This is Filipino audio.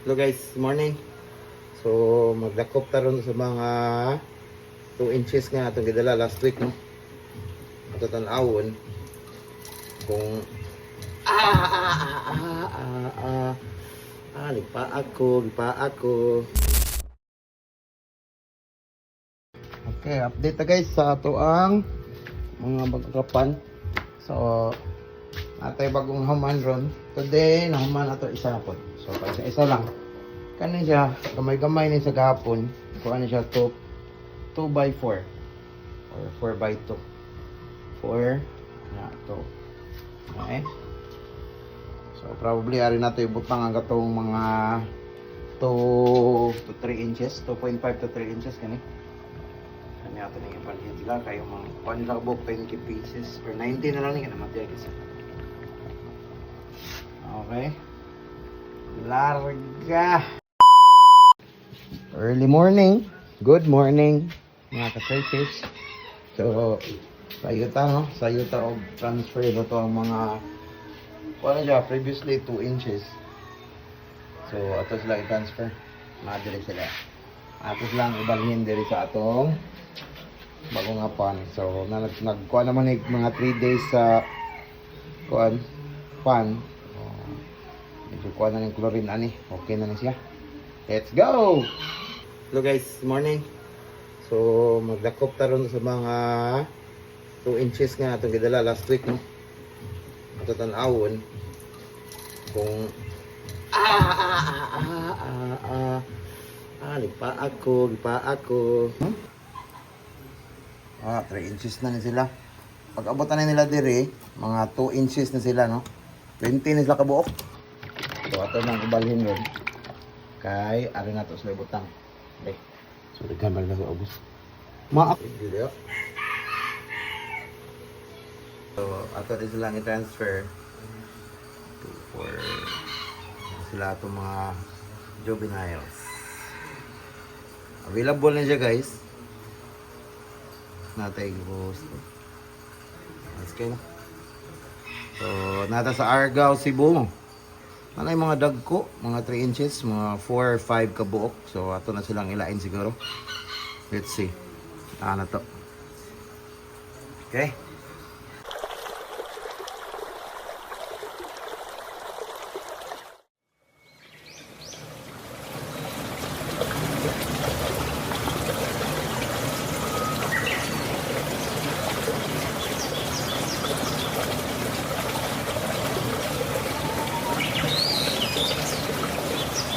Hello guys, morning. So magdakop taron sa mga 2 inches nga atong gidala last week, no. Ato tan-awon kung lipa ako. Okay, update na guys sa ato ang mga bagkapan. So atay bagong human ron. Today nahuman ato isa na po. So isa lang. Kanin siya, gamay-gamay ni sa gahapon. Kuha ni siya 2x4 or 4x2. 4 na to. Okay. So probably ari nato ibutang ang gatong mga 2 to 3 inches, 2.5 to 3 inches kani. Kani ato ning ipanhin sila kayo mga kuan nila buk 20 pieces or 90 na lang ni kana matay kasi. Okay. Larga. Early morning. Good morning mga ka-churches. So sayuta, no? Sayuta og transfer na to ang mga wala siya previously 2 inches. So ato sila i-transfer. Madali sila. Ato lang ibalhin diri sa atong bagong apan. So nagkuha naman ni mga 3 days sa kuan pan. Medyo kuha na ng chlorine ani. Okay na na siya. Let's go! Hello guys, morning. So magdakop taron sa mga 2 inches nga atong gidala last week, no. Ato tan-awon kung lipa ako. 3 inches na ni sila. Pag abutan na nila diri, mga 2 inches na sila, no. 20 na sila kabuok. So ato nang ibalhin ron. Kay ari na to sa butang. Okay. So gamay na sa ubos. Maak dili. So ato din sila i-transfer to for sila itong mga juveniles. Available na siya guys. Natay post. Let's go. So nata sa Argao, Cebu. Ano yung mga dagko, mga 3 inches, mga 4 or 5 kabuok. So ato na silang ilain siguro. Let's see. Ano to. Okay.